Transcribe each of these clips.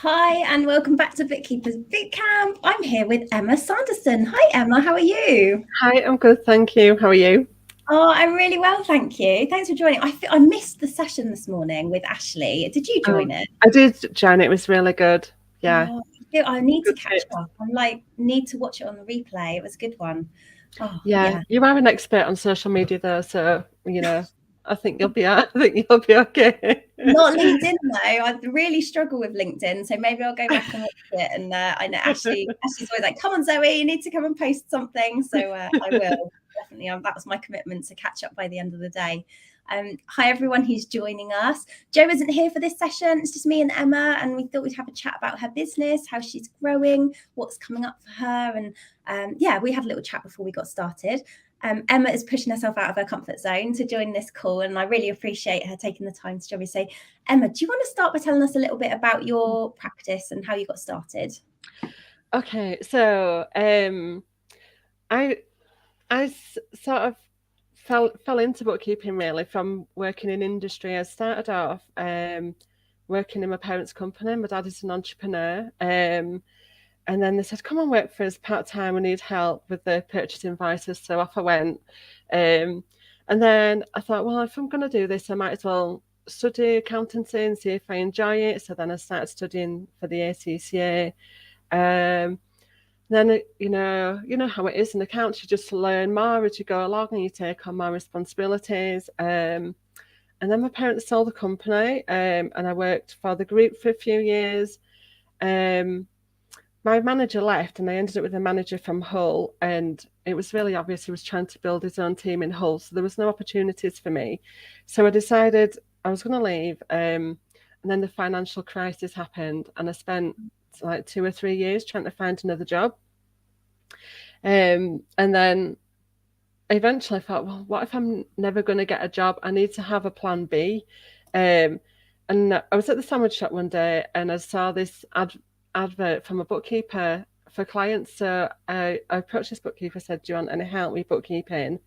Hi, and welcome back to Bookkeepers Bootcamp. I'm here with Emma Sanderson. Hi, Emma. How are you? Hi, I'm good, thank you. How are you? Oh, I'm really well, thank you. Thanks for joining. I missed the session this morning with Ashley. Did you join it? I did, Jan. It was really good. Yeah, Oh, I need to good catch tips. up. I'm like, need to watch it on the replay. It was a good one. Oh, Yeah, yeah. you are an expert on social media, though, so I think you'll be. I think you'll be okay. Not LinkedIn though. I really struggle with LinkedIn, so maybe I'll go back and watch it. And I know Ashley's always like, "Come on, Zoe, you need to come and post something." So I will definitely. That was my commitment to catch up by the end of the day. Hi everyone who's joining us. Jo isn't here for this session. It's just me and Emma, and we thought we'd have a chat about her business, how she's growing, what's coming up for her, and yeah, we had a little chat before we got started. Emma is pushing herself out of her comfort zone to join this call, and I really appreciate her taking the time to join me. So, Emma, do you want to start by telling us a little bit about your practice and how you got started? Okay, so I sort of fell into bookkeeping really from working in industry. I started off working in my parents' company. My dad is an entrepreneur. And then they said, come and work for us part-time. We need help with the purchase invoices. So off I went. And then I thought, well, if I'm going to do this, I might as well study accountancy and see if I enjoy it. So then I started studying for the ACCA. Then, how it is in accounts, you just learn more as you go along and you take on more responsibilities. And then my parents sold the company and I worked for the group for a few years. My manager left and I ended up with a manager from Hull, and it was really obvious he was trying to build his own team in Hull, so there was no opportunities for me. So I decided I was going to leave, and then the financial crisis happened and I spent like 2 or 3 years trying to find another job. And then eventually I thought, well, what if I'm never going to get a job? I need to have a plan B. And I was at the sandwich shop one day and I saw this advert from a bookkeeper for clients. So I approached this bookkeeper, said, do you want any help with bookkeeping?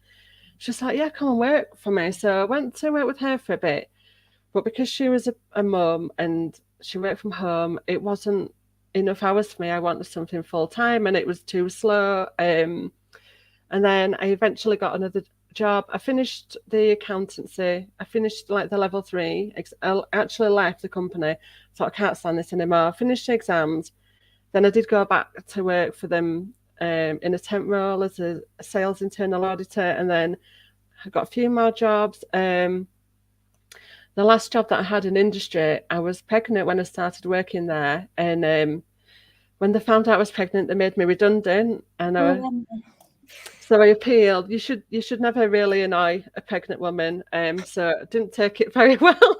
She was like, yeah, come and work for me. So I went to work with her for a bit. But because she was a mum and she worked from home, it wasn't enough hours for me. I wanted something full time and it was too slow. And then I eventually got another job. I finished the accountancy. I finished like the level 3. I actually left the company. So I can't stand this anymore. I finished the exams. Then I did go back to work for them in a temp role as a sales internal auditor. And then I got a few more jobs. The last job that I had in industry, I was pregnant when I started working there. And when they found out I was pregnant, they made me redundant. And so I appealed. You should never really annoy a pregnant woman. So I didn't take it very well.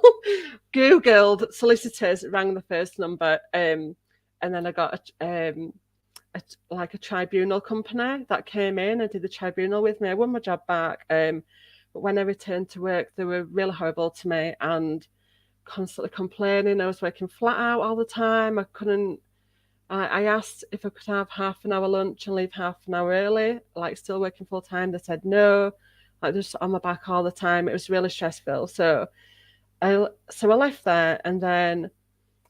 Googled solicitors, rang the first number, and then I got like a tribunal company that came in and did the tribunal with me. I won my job back. But when I returned to work, they were really horrible to me and constantly complaining. I was working flat out all the time. I couldn't. I asked if I could have half an hour lunch and leave half an hour early, like still working full time. They said no, like just on my back all the time. It was really stressful. So I left there, and then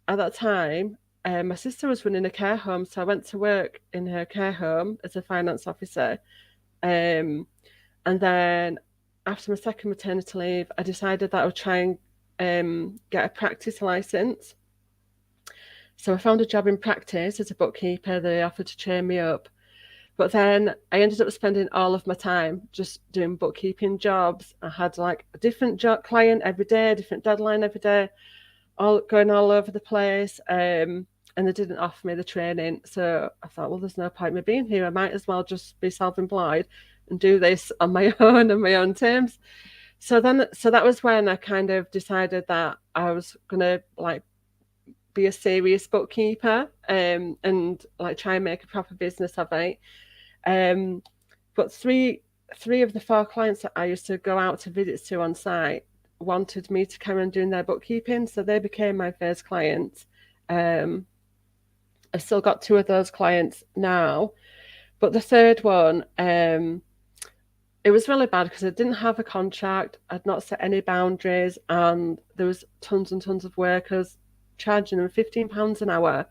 at that time, my sister was running a care home, so I went to work in her care home as a finance officer. Um, and then after my second maternity leave, I decided that I would try and get a practice license. So I found a job in practice as a bookkeeper. They offered to train me up. But then I ended up spending all of my time just doing bookkeeping jobs. I had like a different job client every day, a different deadline every day, all going all over the place. And they didn't offer me the training. So I thought, well, there's no point in me being here. I might as well just be self-employed and do this on my own and my own terms. So that was when I kind of decided that I was gonna like be a serious bookkeeper and like try and make a proper business of it. But three of the 4 clients that I used to go out to visits to on site wanted me to carry on doing their bookkeeping, so they became my first clients. I've still got 2 of those clients now, but the third one, it was really bad because I didn't have a contract. I'd not set any boundaries, and there was tons and tons of workers charging them £15 an hour.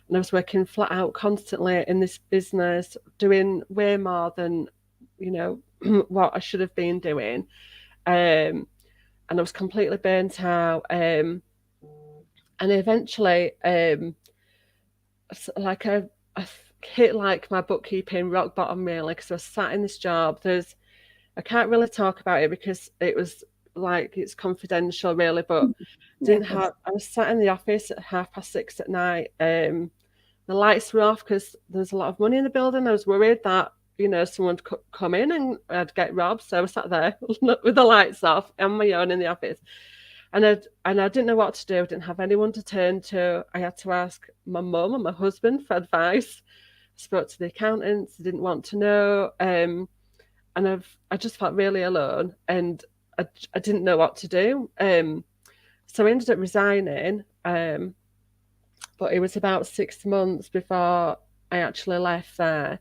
And I was working flat out constantly in this business, doing way more than, you know, what I should have been doing. And I was completely burnt out. And eventually, like I hit like my bookkeeping rock bottom really, because I was sat in this job. I can't really talk about it because it was like it's confidential really, but I was sat in the office at 6:30 at night. The lights were off because there's a lot of money in the building. I was worried that, you know, someone would come in and I'd get robbed. So I was sat there with the lights off on my own in the office. And I didn't know what to do. I didn't have anyone to turn to. I had to ask my mum and my husband for advice. I spoke to the accountants. They didn't want to know. And I just felt really alone, and I didn't know what to do. So I ended up resigning. But it was about 6 months before I actually left there.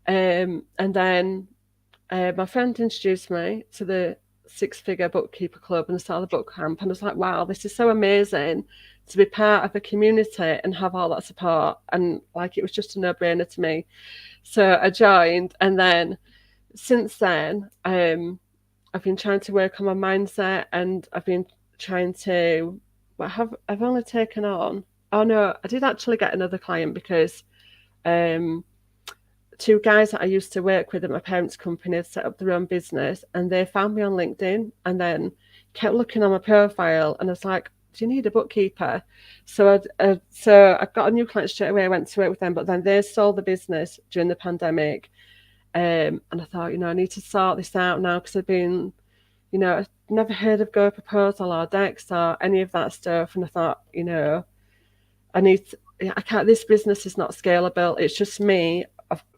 And then my friend introduced me to the Six-Figure Bookkeeper Club and the start of the book camp. And I was like, wow, this is so amazing to be part of a community and have all that support. And like, it was just a no-brainer to me. So I joined. And then since then, I've been trying to work on my mindset, and I've been trying to, I've only taken on, oh no, I did actually get another client because two guys that I used to work with at my parents' company had set up their own business, and they found me on LinkedIn and then kept looking on my profile, and I was like, do you need a bookkeeper? So I got a new client straight away. I went to work with them, but then they sold the business during the pandemic. And I thought, you know, I need to sort this out now, because I've been, you know, I've never heard of Go Proposal or Dex or any of that stuff. And I thought, you know, this business is not scalable. It's just me.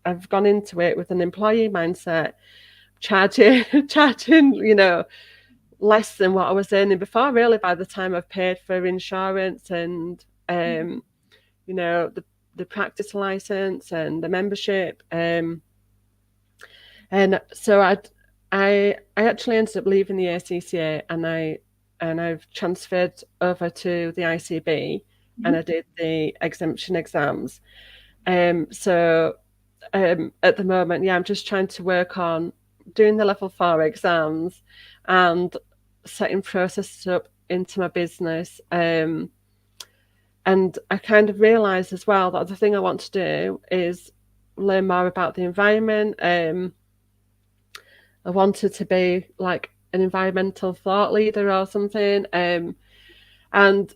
I've gone into it with an employee mindset, charging, you know, less than what I was earning before, really, by the time I've paid for insurance and, you know, the practice license and the membership. And so I actually ended up leaving the ACCA, and I've transferred over to the ICB, and I did the exemption exams. So at the moment, I'm just trying to work on doing the level 4 exams and setting processes up into my business. And I kind of realised as well that the thing I want to do is learn more about the environment. I wanted to be like an environmental thought leader or something. And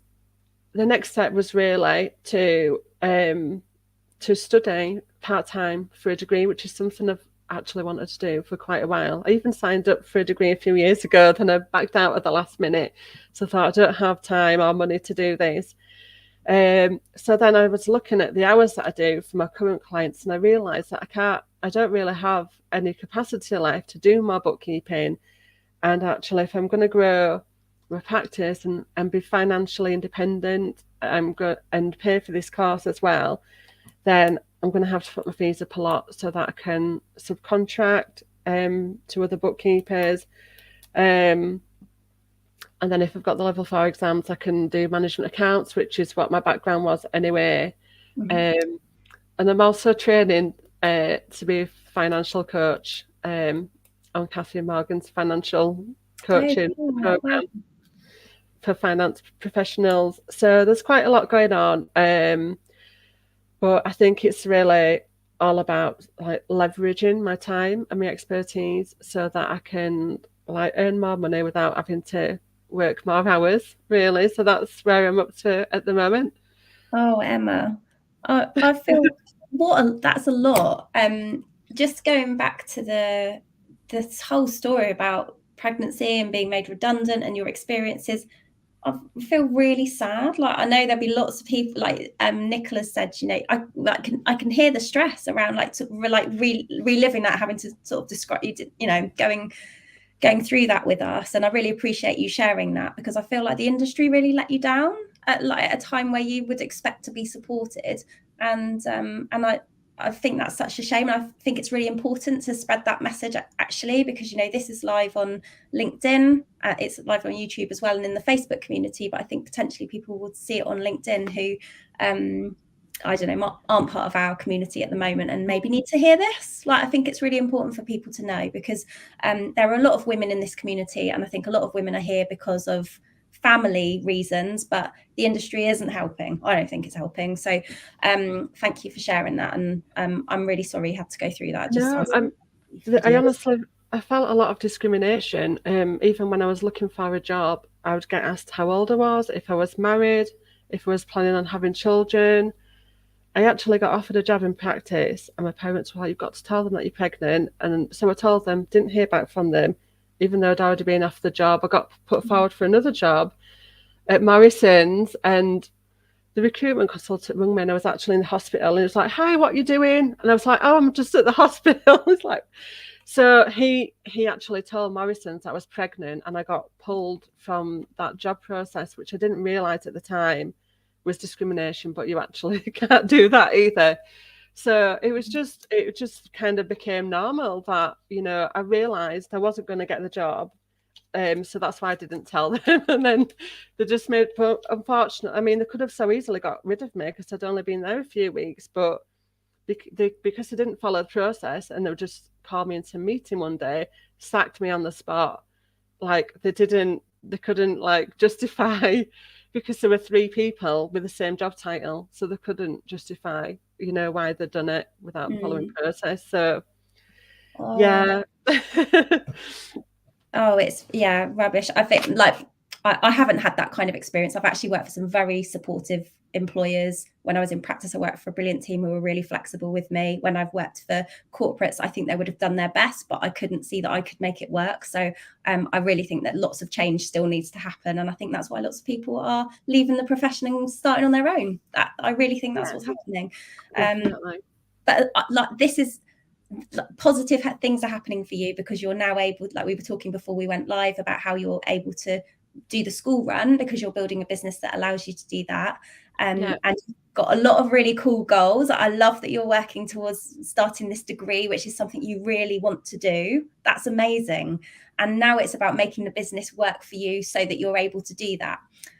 the next step was really to study part-time for a degree, which is something I've actually wanted to do for quite a while. I even signed up for a degree a few years ago, then I backed out at the last minute. So I thought, I don't have time or money to do this. So then I was looking at the hours that I do for my current clients, and I realised that I don't really have any capacity left to do more bookkeeping. And actually, if I'm going to grow my practice and be financially independent, and pay for this course as well, then I'm going to have to put my fees up a lot so that I can subcontract to other bookkeepers. And then if I've got the level 4 exams, I can do management accounts, which is what my background was anyway. And I'm also training to be a financial coach on Catherine Morgan's financial coaching program for finance professionals. So there's quite a lot going on. But I think it's really all about like leveraging my time and my expertise so that I can like earn more money without having to work more hours, really. So that's where I'm up to at the moment. Oh, Emma, I feel that's a lot. Just going back to this whole story about pregnancy and being made redundant and your experiences, I feel really sad. Like, I know there'll be lots of people, like Nicholas said, you know, I can hear the stress around like reliving that, having to sort of describe, you know, going through that with us. And I really appreciate you sharing that, because I feel like the industry really let you down at a time where you would expect to be supported. And I think that's such a shame. I think it's really important to spread that message actually, because, you know, this is live on LinkedIn. It's live on YouTube as well, and in the Facebook community. But I think potentially people would see it on LinkedIn who, I don't know, aren't part of our community at the moment and maybe need to hear this. Like, I think it's really important for people to know, because there are a lot of women in this community, and I think a lot of women are here because of family reasons, but the industry isn't helping. I don't think it's helping. So thank you for sharing that, and I'm really sorry you had to go through that. It just sounds I honestly, I felt a lot of discrimination. Even when I was looking for a job, I would get asked how old I was, if I was married, if I was planning on having children. I actually got offered a job in practice, and my parents were like, "You've got to tell them that you're pregnant." And so I told them, didn't hear back from them, even though I'd already been offered the job. I got put forward for another job at Morrison's, and the recruitment consultant rang me, and I was actually in the hospital, and he was like, "Hi, what are you doing?" And I was like, "Oh, I'm just at the hospital." It's like, so he actually told Morrison's I was pregnant, and I got pulled from that job process, which I didn't realise at the time was discrimination, but you actually can't do that either. So it just kind of became normal that, you know, I realised I wasn't going to get the job. So that's why I didn't tell them. And then they just made, but unfortunately, I mean, they could have so easily got rid of me because I'd only been there a few weeks, but because they didn't follow the process, and they would just call me into a meeting one day, sacked me on the spot. Like they couldn't like justify, because there were 3 people with the same job title, so they couldn't justify, you know, why they'd done it without following process. So yeah. Oh, it's rubbish. I think like I haven't had that kind of experience. I've actually worked for some very supportive employers. When I was in practice, I worked for a brilliant team who were really flexible with me. When I've worked for corporates, I think they would have done their best, but I couldn't see that I could make it work. So I really think that lots of change still needs to happen. And I think that's why lots of people are leaving the profession and starting on their own. I really think that's what's happening. But like, this is positive things are happening for you, because you're now able, like we were talking before we went live, about how you're able to do the school run because you're building a business that allows you to do that. And you've got a lot of really cool goals. I love that you're working towards starting this degree, which is something you really want to do. That's amazing. And now it's about making the business work for you so that you're able to do that.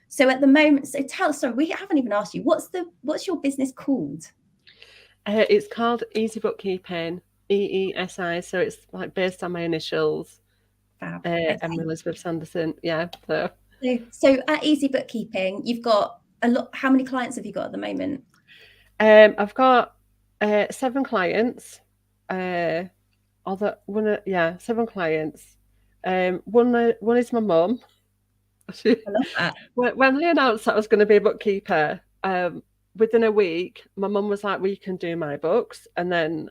So at the moment, sorry, we haven't even asked you, what's your business called? It's called Easy Bookkeeping, EESI. So it's like based on my initials. Emma Sanderson. Yeah. So at Easy Bookkeeping, you've got a lot. How many clients have you got at the moment? I've got 7 clients. 7 clients. One is my mum. I love that. When they announced that I was going to be a bookkeeper, within a week, my mum was like, "Well, you can do my books," and then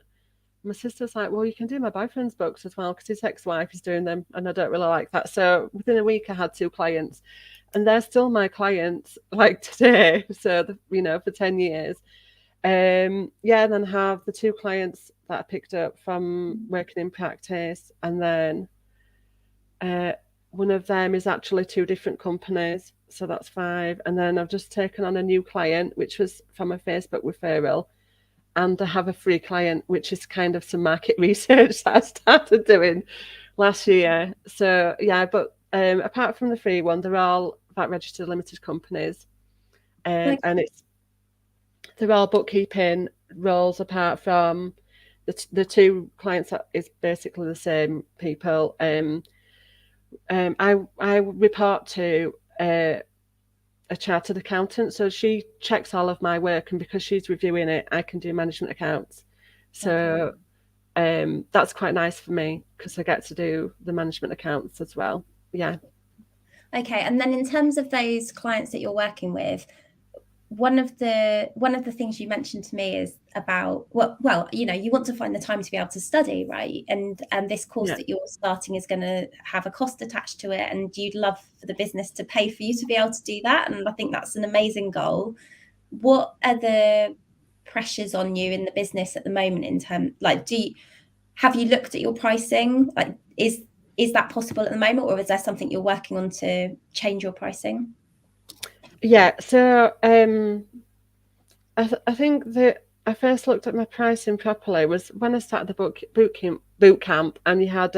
my sister's like, "Well, you can do my boyfriend's books as well, because his ex-wife is doing them, and I don't really like that." So within a week, I had 2 clients, and they're still my clients like today. So for 10 years. Then have the 2 clients that I picked up from working in practice, and then one of them is actually 2 different companies, so that's 5. And then I've just taken on a new client, which was from a Facebook referral. And I have a free client, which is kind of some market research that I started doing last year. So but apart from the free one, they're all VAT registered limited companies, and they're all bookkeeping roles, apart from the 2 clients that is basically the same people. I report to a chartered accountant, so she checks all of my work, and because she's reviewing it, I can do management accounts. So that's quite nice for me, because I get to do the management accounts as well. Okay. And then in terms of those clients that you're working with, one of the things you mentioned to me is about you want to find the time to be able to study, right? And this course that you're starting is going to have a cost attached to it, and you'd love for the business to pay for you to be able to do that. And I think that's an amazing goal. What are the pressures on you in the business at the moment, in terms, like, have you looked at your pricing? Like, is that possible at the moment, or is there something you're working on to change your pricing? So I think that I first looked at my pricing properly was when I started the boot camp, and you had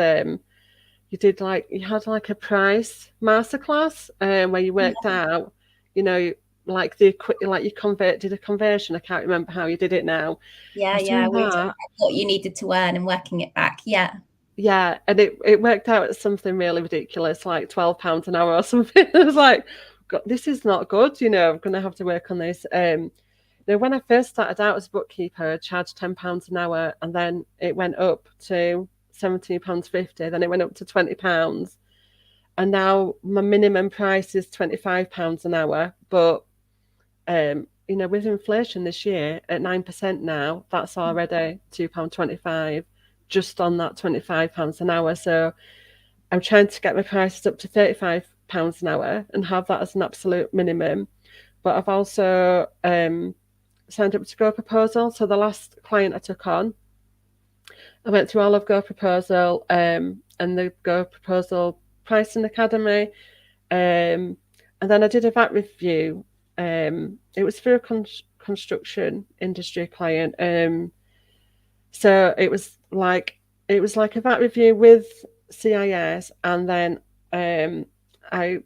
like a price masterclass where you worked out, you know, like did a conversion. I can't remember how you did it now. I was Yeah. doing We talked that. about what you needed to earn and working it back. Yeah. Yeah, and it worked out at something really ridiculous, like £12 an hour or something. I was like, God, this is not good. I'm going to have to work on this. When I first started out as a bookkeeper, I charged £10 an hour, and then it went up to £17.50. Then it went up to £20, and now my minimum price is £25 an hour. But with inflation this year at 9% now, that's already £2.25 just on that £25 an hour. So I'm trying to get my prices up to £35 an hour and have that as an absolute minimum. But I've also signed up to Go Proposal. So the last client I took on, I went through all of Go Proposal and the Go Proposal Pricing Academy. And then I did a VAT review. It was for a construction industry client. So it was like a VAT review with CIS, and then I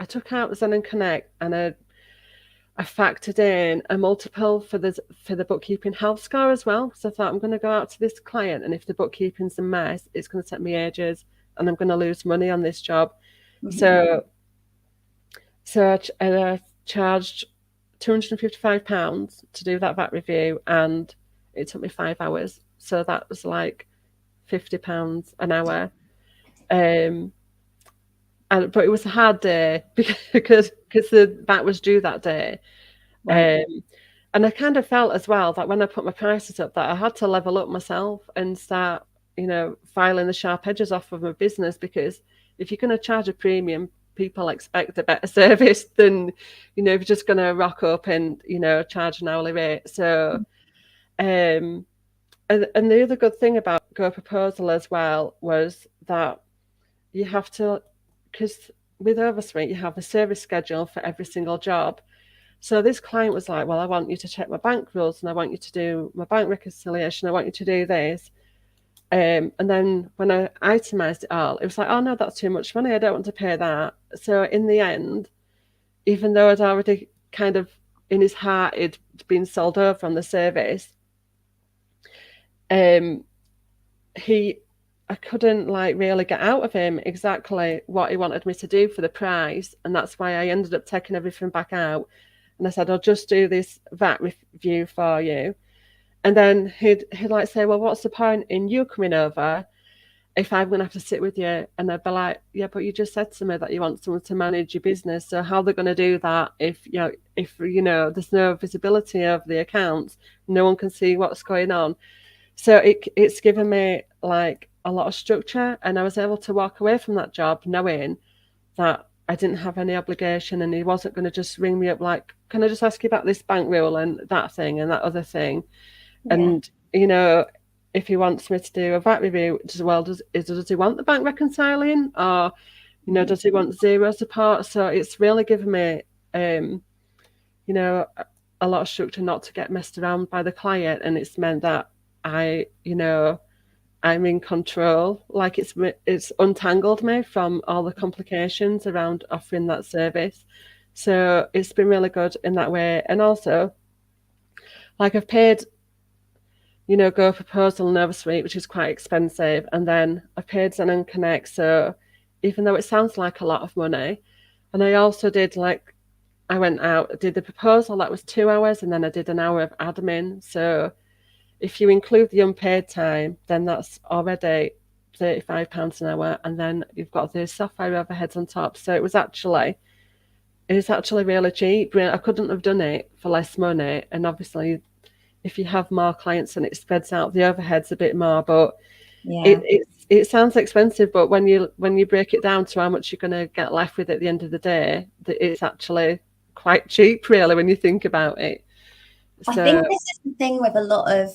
took out Zen and Connect, and I factored in a multiple for the bookkeeping health score as well. So I thought, I'm going to go out to this client, and if the bookkeeping's a mess, it's going to take me ages, and I'm going to lose money on this job. So I charged £255 to do that VAT review, and it took me 5 hours. So that was like £50 an hour. But it was a hard day because the VAT was due that day. Right. And I kind of felt as well that when I put my prices up, that I had to level up myself and start, filing the sharp edges off of my business, because if you're going to charge a premium, people expect a better service than, if you're just going to rock up and, charge an hourly rate. So, and the other good thing about Go Proposal as well was that you have to, because with Oversweet, you have a service schedule for every single job. So this client was like, well, I want you to check my bank rules, and I want you to do my bank reconciliation. I want you to do this. And then when I itemized it all, it was like, oh no, that's too much money. I don't want to pay that. So in the end, even though I'd already kind of in his heart it'd been sold over on the service, I couldn't really get out of him exactly what he wanted me to do for the price. And that's why I ended up taking everything back out. And I said, I'll just do this VAT review for you. And then he'd say, well, what's the point in you coming over if I'm going to have to sit with you? And I'd be like, yeah, but you just said to me that you want someone to manage your business. So how they're going to do that if there's no visibility of the accounts, no one can see what's going on. So it's given me like a lot of structure, and I was able to walk away from that job knowing that I didn't have any obligation, and he wasn't going to just ring me up like, can I just ask you about this bank rule and that thing and that other thing? Yeah. And, if he wants me to do a VAT review, does he want the bank reconciling, or, does he want zero support? So it's really given me, a lot of structure not to get messed around by the client. And it's meant that I'm in control. Like it's untangled me from all the complications around offering that service. So it's been really good in that way. And also, like I've paid, Go Proposal and Oversweet, which is quite expensive, and then I've paid Zen and Connect. So even though it sounds like a lot of money, and I also did I went out, did the proposal, that was 2 hours, and then I did an hour of admin. So if you include the unpaid time, then that's already £35 an hour, and then you've got the software overheads on top. So it was actually really cheap. I couldn't have done it for less money. And obviously, if you have more clients and it spreads out the overheads a bit more, but yeah, it sounds expensive, but when you break it down to how much you're going to get left with at the end of the day, it's actually quite cheap, really, when you think about it. I think this is the thing with a lot of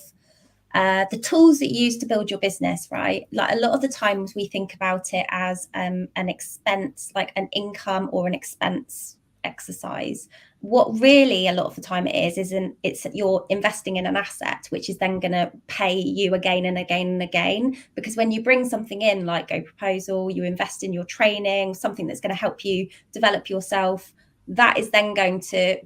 the tools that you use to build your business, right? Like a lot of the times we think about it as an expense, like an income or an expense exercise. What really a lot of the time it's you're investing in an asset, which is then going to pay you again and again and again. Because when you bring something in like Go Proposal, you invest in your training, something that's going to help you develop yourself, that is then going to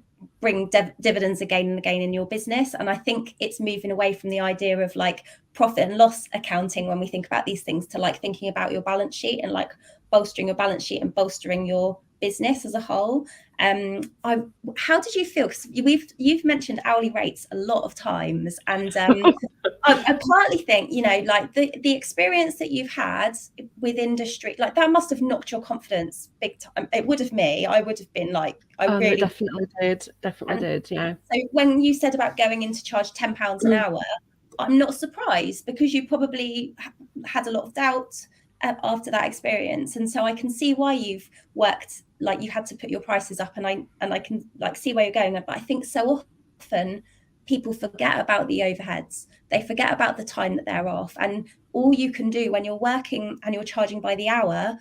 bring dividends again and again in your business. And I think it's moving away from the idea of like profit and loss accounting when we think about these things, to like thinking about your balance sheet and like bolstering your balance sheet and bolstering your business as a whole. How did you feel? Because you've mentioned hourly rates a lot of times, and I partly think, you know, like the experience that you've had with industry, like that must have knocked your confidence big time. It would have me. I would have been like, it definitely did. Yeah. So when you said about going in to charge £10 an hour, I'm not surprised, because you probably had a lot of doubt after that experience, and so I can see why you've worked, like you had to put your prices up, and I can like see where you're going. But I think so often people forget about the overheads, they forget about the time that they're off, and all you can do when you're working and you're charging by the hour,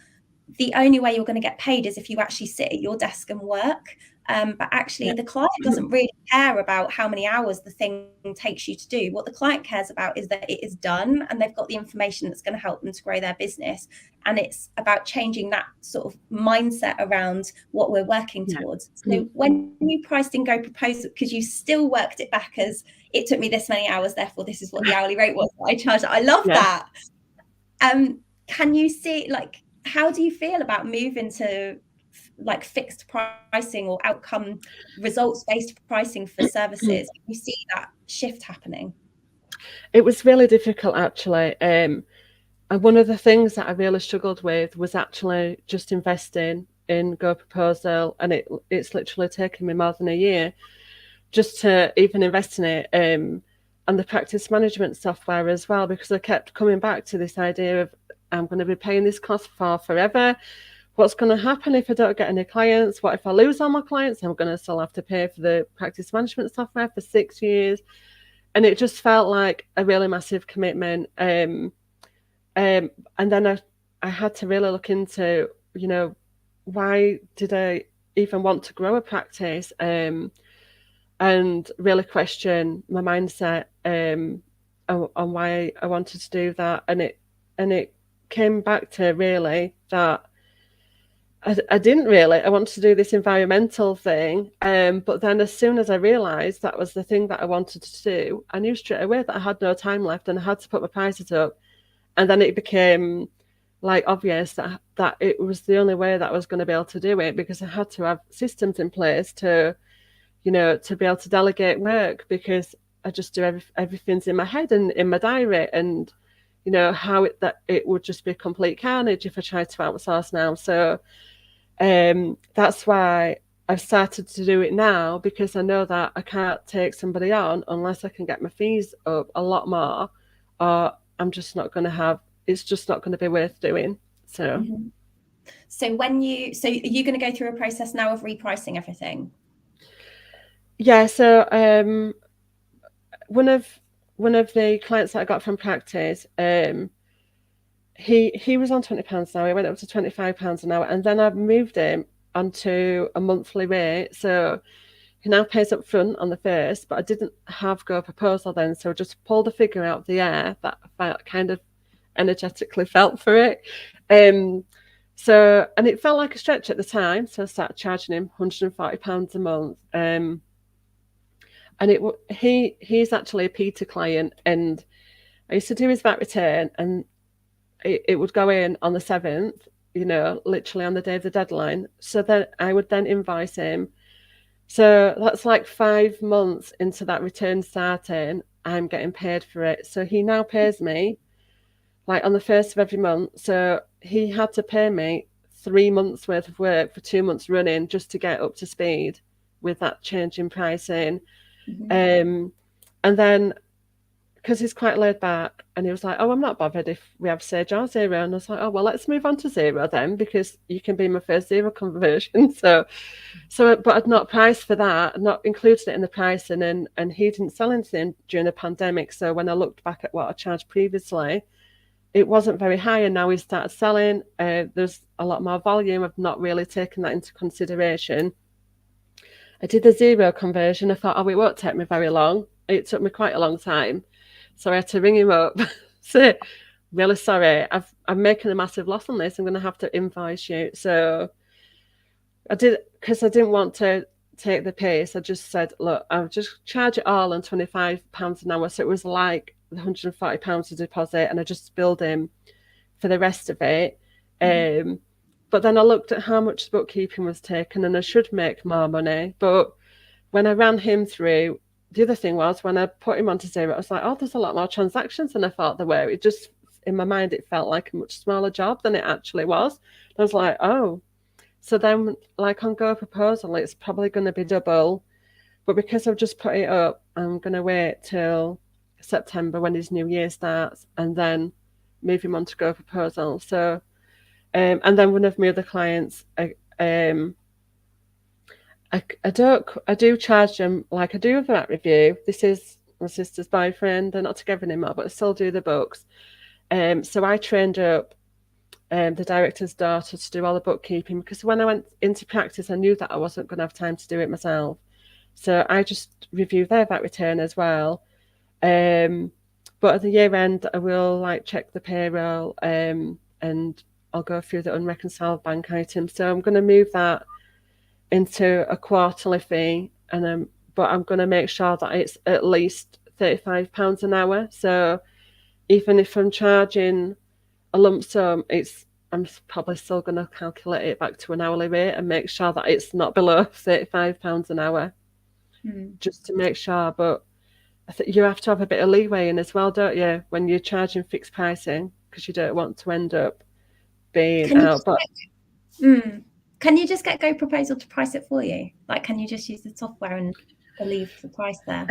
the only way you're going to get paid is if you actually sit at your desk and work. But actually the client doesn't really care about how many hours the thing takes you to do. What the client cares about is that it is done and they've got the information that's going to help them to grow their business. And it's about changing that sort of mindset around what we're working towards. So when you priced in Go Proposal, because you still worked it back as it took me this many hours, therefore this is what the hourly rate was that I charged. I love that. Can you see, like, how do you feel about moving to like fixed pricing or outcome results based pricing for services? You see that shift happening? It was really difficult, actually. And one of the things that I really struggled with was actually just investing in Go Proposal, and it's literally taken me more than a year just to even invest in it, and the practice management software as well, because I kept coming back to this idea of, I'm going to be paying this cost for forever. What's going to happen if I don't get any clients? What if I lose all my clients? I'm going to still have to pay for the practice management software for 6 years. And it just felt like a really massive commitment. And then I had to really look into, you know, why did I even want to grow a practice? And really question my mindset on why I wanted to do that. And it came back to really that I wanted to do this environmental thing. But then as soon as I realised that was the thing that I wanted to do, I knew straight away that I had no time left and I had to put my prices up. And then it became like obvious that it was the only way that I was going to be able to do it, because I had to have systems in place to, you know, to be able to delegate work, because I just do everything's in my head and in my diary, and you know how it would just be complete carnage if I tried to outsource now. So that's why I've started to do it now, because I know that I can't take somebody on unless I can get my fees up a lot more, or I'm just not going to have, it's just not going to be worth doing. So so are you going to go through a process now of repricing everything? Yeah, so one of the clients that I got from practice, he was on £20 an hour. He went up to £25 an hour, and then I moved him onto a monthly rate. So he now pays up front on the first, but I didn't have Go Proposal then, so I just pulled a figure out of the air that I kind of energetically felt for it. So, and it felt like a stretch at the time, so I started charging him £140 a month. And he's actually a Peter client, and I used to do his VAT return, and it would go in on the 7th, you know, literally on the day of the deadline. So then I would then invoice him. So that's like 5 months into that return starting, I'm getting paid for it. So he now pays me like on the 1st of every month. So he had to pay me 3 months worth of work for 2 months running just to get up to speed with that change in pricing. And then, because he's quite laid back, and he was like, oh, I'm not bothered if we have Sage or Zero. And I was like, oh, well, let's move on to Zero then, because you can be my first Zero conversion. So but I'd not priced for that, not included it in the pricing, and he didn't sell anything during the pandemic. So when I looked back at what I charged previously, it wasn't very high, and now he started selling. There's a lot more volume. I've not really taken that into consideration. I did the zero conversion. I thought, oh, it won't take me very long. It took me quite a long time. So I had to ring him up, say, really sorry, I'm making a massive loss on this. I'm going to have to invoice you. So I did, because I didn't want to take the piss. I just said, look, I'll just charge it all on £25 an hour. So it was like £140 a deposit, and I just billed him for the rest of it. But then I looked at how much bookkeeping was taken, and I should make more money. But when I ran him through, the other thing was when I put him onto Zero, I was like, oh, there's a lot more transactions than I thought there were. It just, in my mind, it felt like a much smaller job than it actually was. I was like, oh. So then, like on Go Proposal, it's probably going to be double. But because I've just put it up, I'm going to wait till September when his new year starts, and then move him on to Go Proposal. So, and then one of my other clients, I do charge them, like I do with that review. This is my sister's boyfriend. They're not together anymore, but I still do the books. So I trained up the director's daughter to do all the bookkeeping, because when I went into practice, I knew that I wasn't going to have time to do it myself. So I just review their VAT return as well. But at the year end, I will like check the payroll, and I'll go through the unreconciled bank items. So I'm going to move that into a quarterly fee, and but I'm going to make sure that it's at least £35 an hour. So even if I'm charging a lump sum, I'm probably still going to calculate it back to an hourly rate and make sure that it's not below £35 an hour, just to make sure. But I think you have to have a bit of leeway in as well, don't you, when you're charging fixed pricing, because you don't want to end up being out. Can you just get Go Proposal to price it for you? Like, can you just use the software and leave the price there?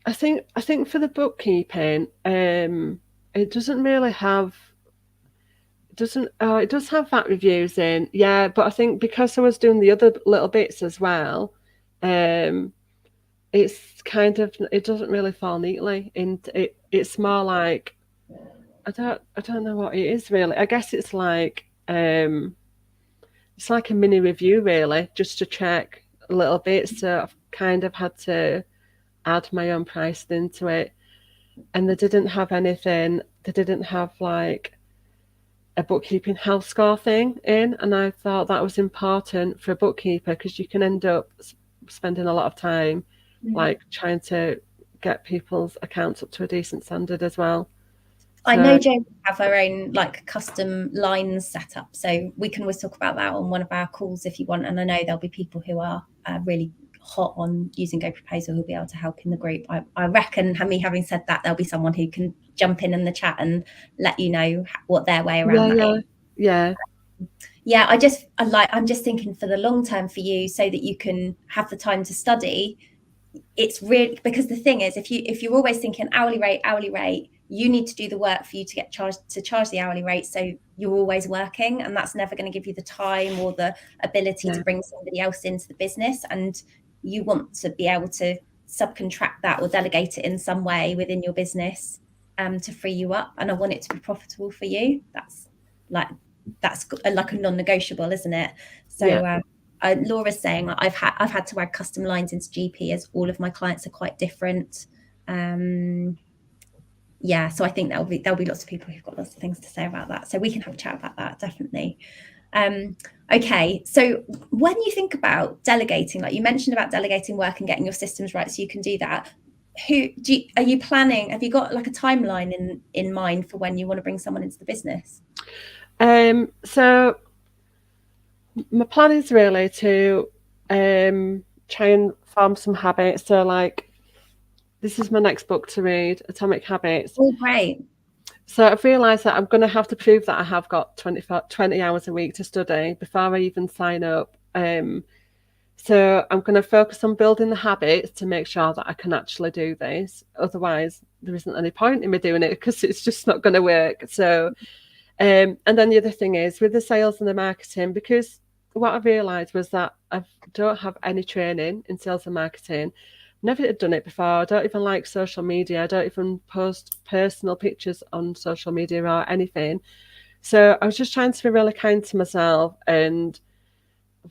I think for the bookkeeping, it doesn't really have. It does have VAT reviews in, yeah. But I think because I was doing the other little bits as well, it's kind of, it doesn't really fall neatly into it. It's more like, I don't know what it is really. I guess it's like a mini review really, just to check a little bit. So I've kind of had to add my own price into it, and they didn't have anything. They didn't have like a bookkeeping health score thing in, and I thought that was important for a bookkeeper, because you can end up spending a lot of time like trying to get people's accounts up to a decent standard as well. I know Jo have her own like custom lines set up, so we can always talk about that on one of our calls if you want. And I know there'll be people who are really hot on using Go Proposal who'll be able to help in the group. I reckon, me having said that, there'll be someone who can jump in the chat and let you know what their way around that is. Yeah, I'm just thinking for the long term for you, so that you can have the time to study. It's really, because the thing is, if you're always thinking hourly rate, you need to do the work for you to get charged to charge the hourly rate. So you're always working, and that's never going to give you the time or the ability to bring somebody else into the business. And you want to be able to subcontract that or delegate it in some way within your business to free you up. And I want it to be profitable for you. That's like a non-negotiable, isn't it? So Laura's saying I've had to add custom lines into GP, as all of my clients are quite different. So I think there'll be lots of people who've got lots of things to say about that. So we can have a chat about that, definitely. Okay, so when you think about delegating, like you mentioned about delegating work and getting your systems right so you can do that, are you planning? Have you got like a timeline in mind for when you want to bring someone into the business? So my plan is really to try and form some habits. So like, this is my next book to read, Atomic Habits. Oh, great. So I've realised that I'm going to have to prove that I have got 20 hours a week to study before I even sign up. So I'm going to focus on building the habits to make sure that I can actually do this. Otherwise, there isn't any point in me doing it, because it's just not going to work. So, and then the other thing is with the sales and the marketing, because what I realised was that I don't have any training in sales and marketing. Never done it before. I don't even like social media. I don't even post personal pictures on social media or anything. So I was just trying to be really kind to myself and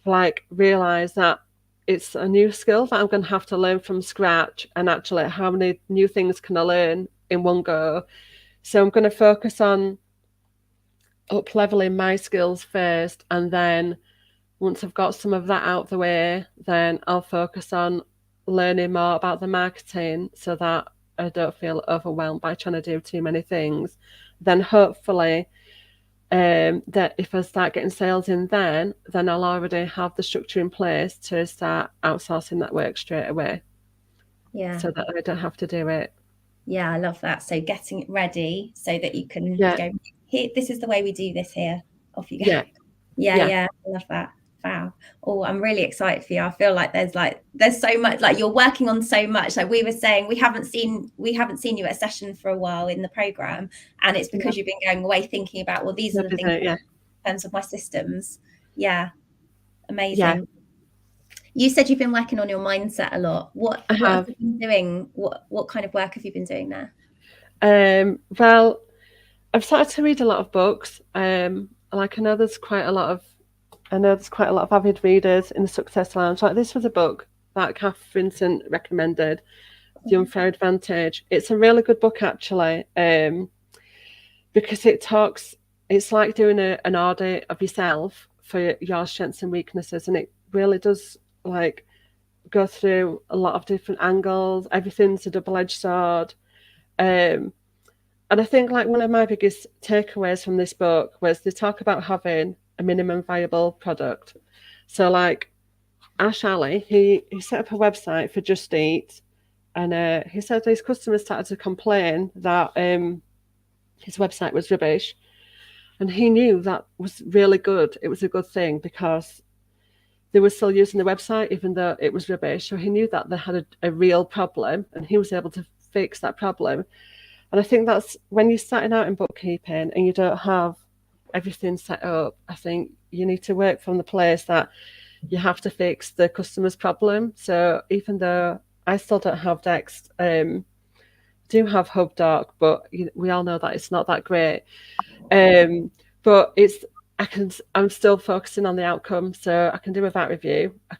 like realize that it's a new skill that I'm going to have to learn from scratch, and actually how many new things can I learn in one go. So I'm going to focus on up leveling my skills first, and then once I've got some of that out the way, then I'll focus on learning more about the marketing so that I don't feel overwhelmed by trying to do too many things. Then hopefully that if I start getting sales in then I'll already have the structure in place to start outsourcing that work straight away. Yeah. So that I don't have to do it. Yeah, I love that. So getting it ready so that you can Yeah. go, here, this is the way we do this here. Off you go. Yeah. Yeah. I love that. Wow. Oh, I'm really excited for you. I feel like there's so much, like you're working on so much. Like we were saying, we haven't seen you at a session for a while in the program, and it's because you've been going away thinking about, well, these are the things in terms of my systems. Yeah. Amazing. Yeah. You said you've been working on your mindset a lot. What have you been doing? What kind of work have you been doing there? Well, I've started to read a lot of books. Like I know there's quite a lot of avid readers in the Success Lounge. Like this was a book that Kath Vincent recommended, The Unfair Advantage. It's a really good book actually, because it's like doing an audit of yourself for your strengths and weaknesses, and it really does like go through a lot of different angles. Everything's a double-edged sword. And I think like one of my biggest takeaways from this book was they talk about having a minimum viable product. So like Ash Ali, he set up a website for Just Eat, and he said his customers started to complain that his website was rubbish, and he knew that was really good. It was a good thing because they were still using the website even though it was rubbish. So he knew that they had a real problem, and he was able to fix that problem. And I think that's when you're starting out in bookkeeping and you don't have everything set up, I think you need to work from the place that you have to fix the customer's problem. So even though I still don't have Dex, do have HubDoc, but we all know that it's not that great. But I'm still focusing on the outcome. So I can do a VAT review. I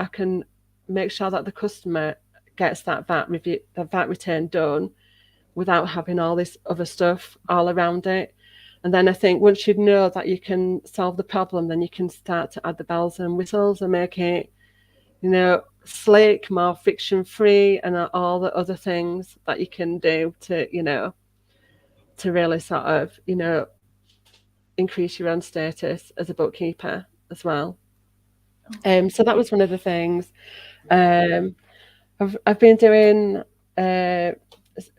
can make sure that the customer gets that VAT return done without having all this other stuff all around it. And then I think once you know that you can solve the problem, then you can start to add the bells and whistles and make it, slick, more friction free, and all the other things that you can do to, to really sort of, increase your own status as a bookkeeper as well. So that was one of the things. I've been doing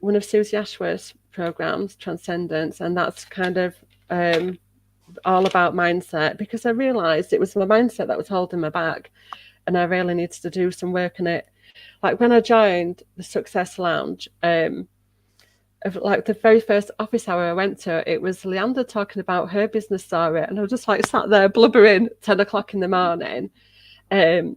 one of Susie Ashworth's programs, Transcendence, and that's kind of all about mindset, because I realized it was my mindset that was holding me back, and I really needed to do some work on it. Like when I joined the Success Lounge, like the very first office hour I went to, it was Leander talking about her business story, and I was just like sat there blubbering 10 o'clock in the morning. And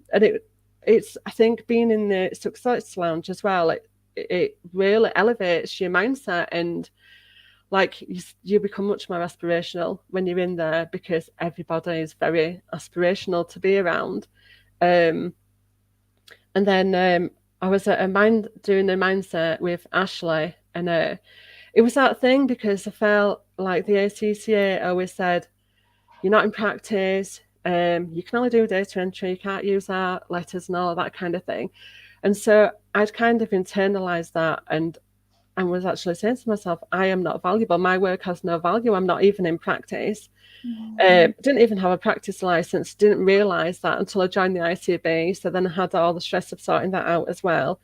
it's I think being in the Success Lounge as well, it really elevates your mindset, and like you become much more aspirational when you're in there, because everybody is very aspirational to be around. And then I was at doing the mindset with Ashley, and it was that thing, because I felt like the ACCA always said, you're not in practice, you can only do data entry, you can't use our letters and all of that kind of thing. And so I'd kind of internalized that, and was actually saying to myself, I am not valuable. My work has no value. I'm not even in practice. Didn't even have a practice license. Didn't realize that until I joined the ICB. So then I had all the stress of sorting that out as well.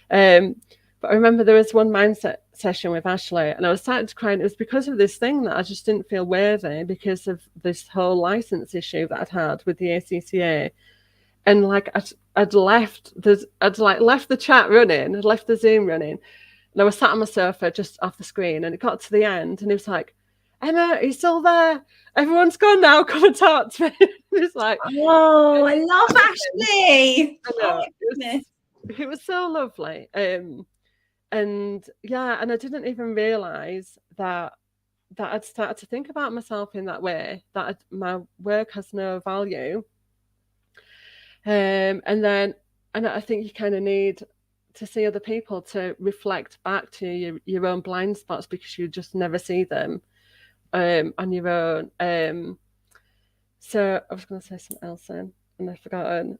But I remember there was one mindset session with Ashley, and I was starting to cry, and it was because of this thing that I just didn't feel worthy, because of this whole license issue that I'd had with the ACCA. And like I'd left the chat running, I'd left the Zoom running, and I was sat on my sofa just off the screen, and it got to the end, and he was like, Emma, are you still there? Everyone's gone now, come and talk to me. It's like, oh, I love Ashley. I know, it was so lovely. And yeah, and I didn't even realize that I'd started to think about myself in that way, that my work has no value, And I think you kind of need to see other people to reflect back to your own blind spots, because you just never see them on your own. So I was going to say something else then, and I've forgotten.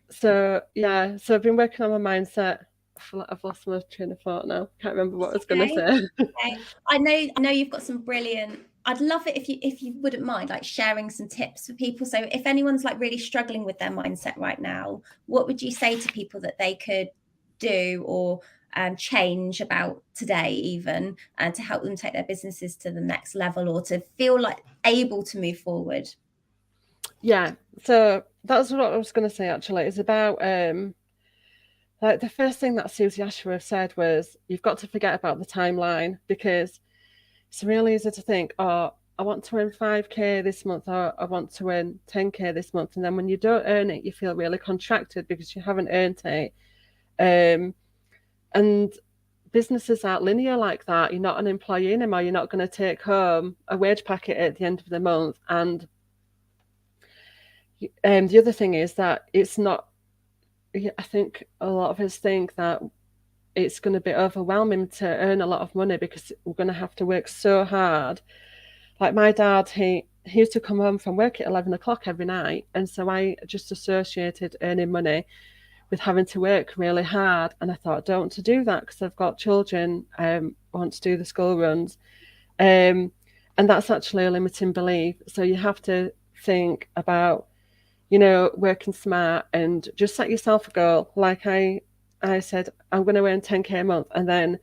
So I've been working on my mindset. I feel like I've lost my train of thought now. Can't remember what I was going to say. Okay. I know you've got some brilliant. I'd love it if you wouldn't mind like sharing some tips for people. So if anyone's like really struggling with their mindset right now, what would you say to people that they could do or change about today, even, and to help them take their businesses to the next level, or to feel like able to move forward? Yeah, so that's what I was going to say actually. It's about like the first thing that Susie Ashworth said was, you've got to forget about the timeline, because it's really easy to think, oh, I want to earn 5k this month, or I want to earn 10k this month, and then when you don't earn it, you feel really contracted because you haven't earned it. And businesses aren't linear like that. You're not an employee anymore. You're not going to take home a wage packet at the end of the month. And the other thing is that it's not, I think a lot of us think that it's going to be overwhelming to earn a lot of money, because we're going to have to work so hard. Like my dad, he used to come home from work at 11 o'clock every night. And so I just associated earning money with having to work really hard. And I thought, I don't want to do that because I've got children, want to do the school runs. And that's actually a limiting belief. So you have to think about, working smart, and just set yourself a goal. Like I said, I'm going to earn 10k a month, and then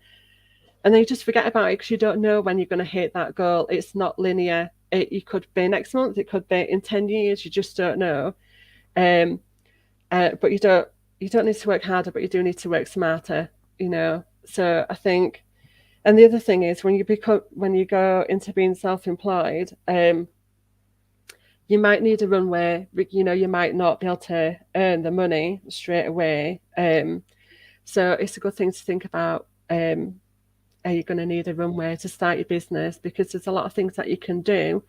you just forget about it, because you don't know when you're going to hit that goal. It's not linear. It could be next month, it could be in 10 years, you just don't know. But you don't need to work harder, but you do need to work smarter, So I think, and the other thing is, when you go into being self-employed, you might need a runway. You might not be able to earn the money straight away. So it's a good thing to think about. Are you going to need a runway to start your business? Because there's a lot of things that you can do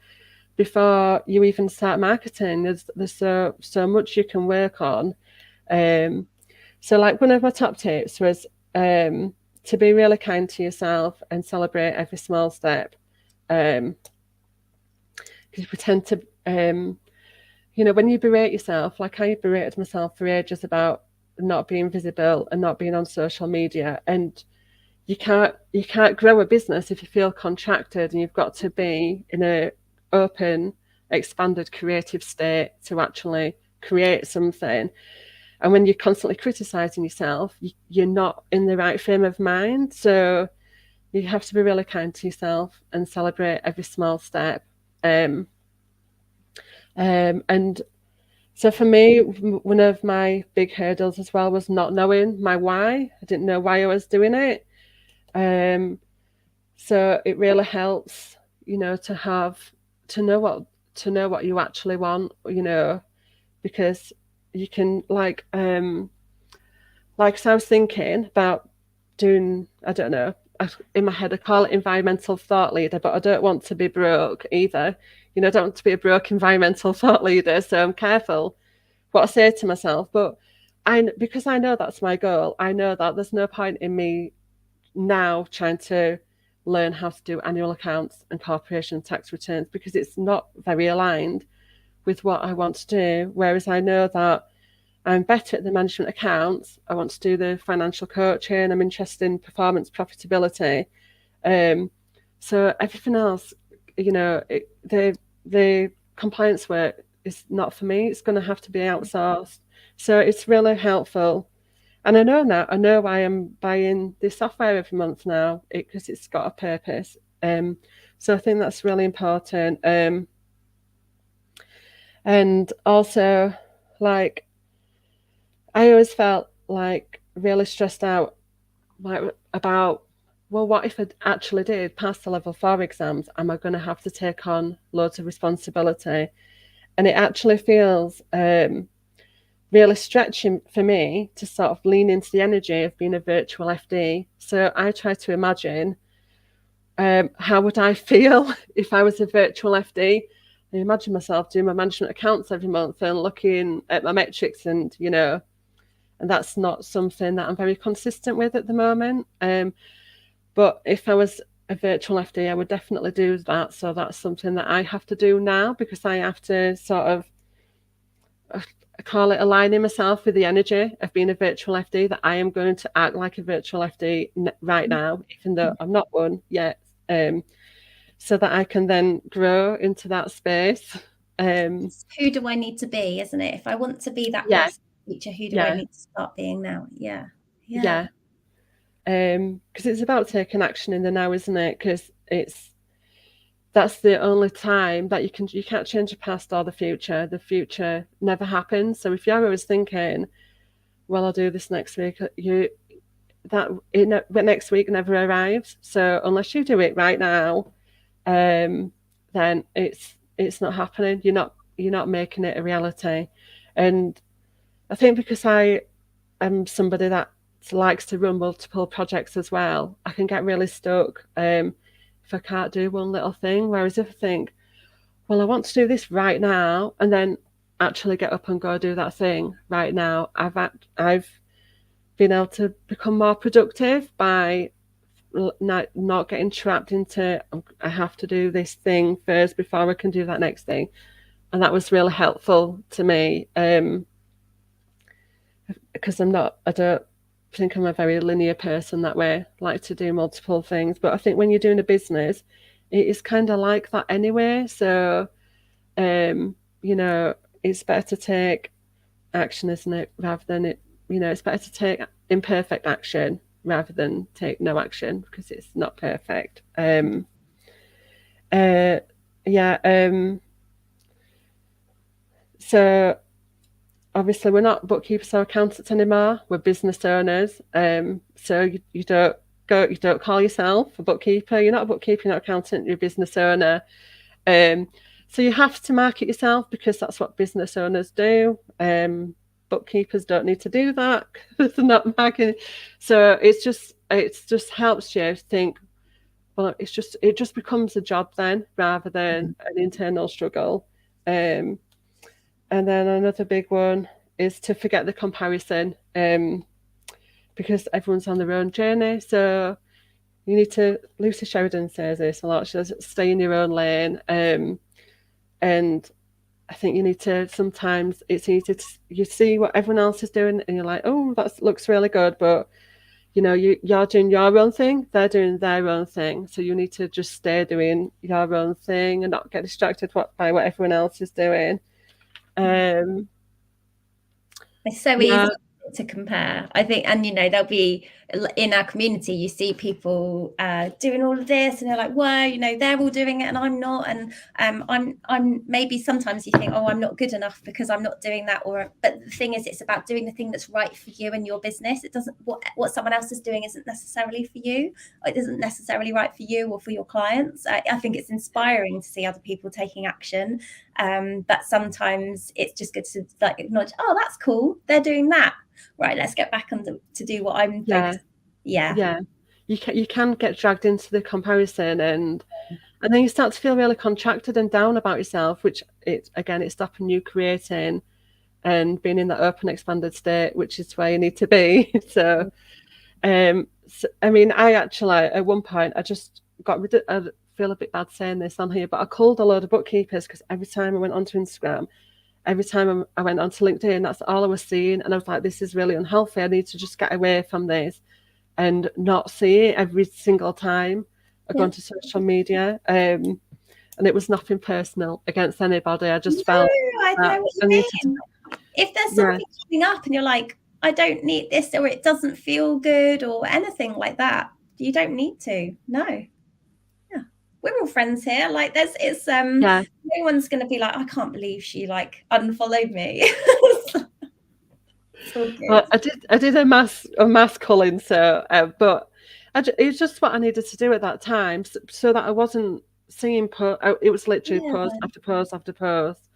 before you even start marketing. There's so much you can work on. So like one of my top tips was to be really kind to yourself and celebrate every small step. Because we tend to, when you berate yourself, like I berated myself for ages about not being visible and not being on social media, and you can't grow a business if you feel contracted, and you've got to be in a open, expanded, creative state to actually create something. And when you're constantly criticizing yourself, you're not in the right frame of mind. So you have to be really kind to yourself and celebrate every small step. And so for me, one of my big hurdles as well was not knowing my why. I didn't know why I was doing it. So it really helps, to know what you actually want, because you can so I was thinking about doing, I don't know, in my head I call it environmental thought leader, but I don't want to be broke either. I don't want to be a broke environmental thought leader, so I'm careful what I say to myself. But because I know that's my goal, I know that there's no point in me now trying to learn how to do annual accounts and corporation tax returns, because it's not very aligned with what I want to do. Whereas I know that I'm better at the management accounts. I want to do the financial coaching. I'm interested in performance profitability. So everything else, the compliance work is not for me. It's going to have to be outsourced. So it's really helpful. And I know why I'm buying this software every month now, because it's got a purpose. So I think that's really important. And also, like, I always felt like really stressed out, like about, well, what if I actually did pass the level 4 exams? Am I going to have to take on loads of responsibility? And it actually feels really stretching for me to sort of lean into the energy of being a virtual FD. So I try to imagine how would I feel if I was a virtual FD? I imagine myself doing my management accounts every month and looking at my metrics, and and that's not something that I'm very consistent with at the moment. But if I was a virtual FD, I would definitely do that. So that's something that I have to do now, because I have to sort of, I call it aligning myself with the energy of being a virtual FD, that I am going to act like a virtual FD right now, even though I'm not one yet, so that I can then grow into that space. Who do I need to be, isn't it? If I want to be that person in the future, who do I need to start being now? Yeah. Because it's about taking action in the now, isn't it? Because that's the only time that you can't change the past or the future. The future never happens. So if you're always thinking, well, I'll do this next week, next week never arrives. So unless you do it right now, then it's not happening. You're not making it a reality. And I think because I am somebody that likes to run multiple projects as well, I can get really stuck if I can't do one little thing. Whereas if I think, well, I want to do this right now, and then actually get up and go do that thing right now, I've been able to become more productive by not getting trapped into, I have to do this thing first before I can do that next thing. And that was really helpful to me, because I don't think I'm a very linear person that way. I like to do multiple things. But I think when you're doing a business, it is kind of like that anyway. So, it's better to take action, isn't it? Rather than it's better to take imperfect action rather than take no action, because it's not perfect. So obviously we're not bookkeepers or accountants anymore. We're business owners. So you don't call yourself a bookkeeper. You're not a bookkeeper, you're not an accountant, you're a business owner. So you have to market yourself, because that's what business owners do. Bookkeepers don't need to do that. They're not marketing. So it just helps you think, well, it just becomes a job then, rather than an internal struggle. And then another big one is to forget the comparison, because everyone's on their own journey. So you need to, Lucy Sheridan says this a lot, she says, stay in your own lane. And I think you need to, sometimes it's easy to, you see what everyone else is doing and you're like, oh, that looks really good, but you're doing your own thing, they're doing their own thing. So you need to just stay doing your own thing and not get distracted by what everyone else is doing. It's so easy to compare, I think. And there'll be, in our community, you see people doing all of this and they're like, whoa, they're all doing it and I'm not. And I'm maybe sometimes you think, oh, I'm not good enough because I'm not doing that. But the thing is, it's about doing the thing that's right for you and your business. It doesn't, what someone else is doing isn't necessarily for you. It isn't necessarily right for you or for your clients. I think it's inspiring to see other people taking action. But sometimes it's just good to acknowledge, oh, that's cool, they're doing that, right, let's get back on to do what I'm focused. You can get dragged into the comparison, and then you start to feel really contracted and down about yourself, which it's stopping you creating and being in that open, expanded state, which is where you need to be. So I mean, I actually at one point I just got rid of, I feel a bit bad saying this on here, but I called a load of bookkeepers, because every time I went onto Instagram, every time I went onto LinkedIn, that's all I was seeing. And I was like, this is really unhealthy. I need to just get away from this and not see it every single time I go onto social media. And it was nothing personal against anybody. I just felt I know what you mean. If there's something coming up and you're like, I don't need this, or it doesn't feel good or anything like that, you don't need to. No. We're all friends here. Like no one's going to be like, I can't believe she unfollowed me. Well, I did a mass culling, so but it was just what I needed to do at that time, so that I wasn't seeing it was literally post after post after post.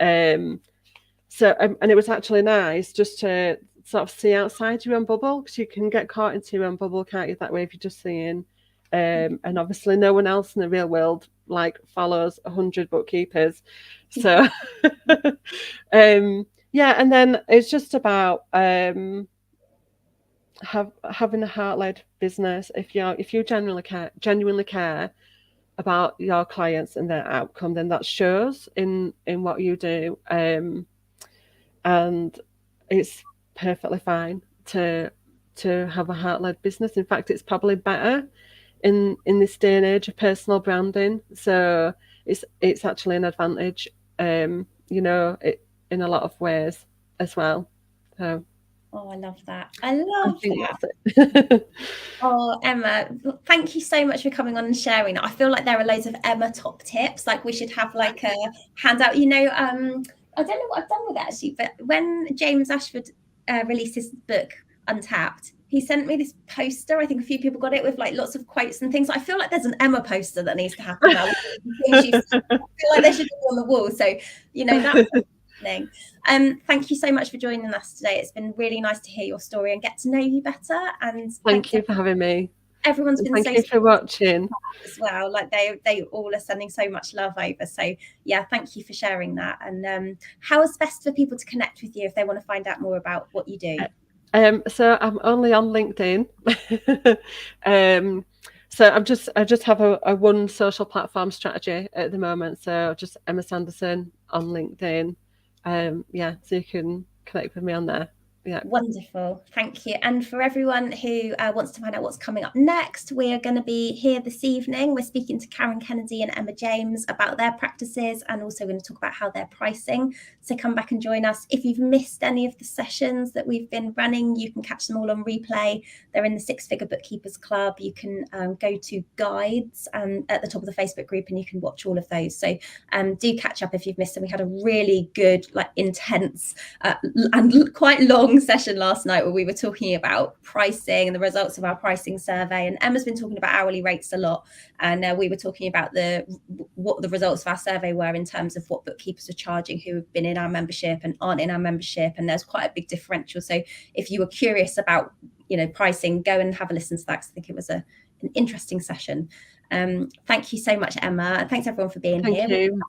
So and it was actually nice just to sort of see outside your own bubble, because you can get caught into your own bubble, can't you, that way, if you're just seeing And obviously no one else in the real world like follows 100 bookkeepers. So yeah, and then it's just about having a heart-led business. If you genuinely care about your clients and their outcome, then that shows in what you do. And it's perfectly fine to have a heart-led business. In fact, it's probably better in this day and age of personal branding. So it's actually an advantage, in a lot of ways as well. So I love that. I love that. That's it. Oh, Emma, thank you so much for coming on and sharing that. I feel like there are loads of Emma top tips. Like we should have like a handout. I don't know what I've done with it actually, but when James Ashford released his book Untapped, he sent me this poster. I think a few people got it with like lots of quotes and things. I feel like there's an Emma poster that needs to happen now. I feel like they should be on the wall. So, that's happening. Thank you so much for joining us today. It's been really nice to hear your story and get to know you better. And thank you for having me. Everyone's been thank you for watching as well. Like they all are sending so much love over. So yeah, thank you for sharing that. And how is best for people to connect with you if they want to find out more about what you do? So I'm only on LinkedIn. So I just have a one social platform strategy at the moment. So just Emma Sanderson on LinkedIn. So you can connect with me on there. Yeah. Wonderful. Thank you. And for everyone who wants to find out what's coming up next, we are going to be here this evening. We're speaking to Karen Kennedy and Emma James about their practices, and also going to talk about how they're pricing. So come back and join us. If you've missed any of the sessions that we've been running, you can catch them all on replay. They're in the Six Figure Bookkeepers Club. You can go to guides at the top of the Facebook group, and you can watch all of those. So do catch up if you've missed them. We had a really good, intense and quite long session last night where we were talking about pricing and the results of our pricing survey, and Emma's been talking about hourly rates a lot, and we were talking about what the results of our survey were in terms of what bookkeepers are charging who have been in our membership and aren't in our membership, and there's quite a big differential. So if you were curious about pricing, go and have a listen to that, because I think it was an interesting session. Thank you so much, Emma. Thanks everyone for being here. Thank you.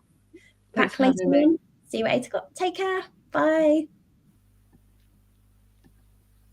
Back later on. See you at 8 o'clock. Take care. Bye.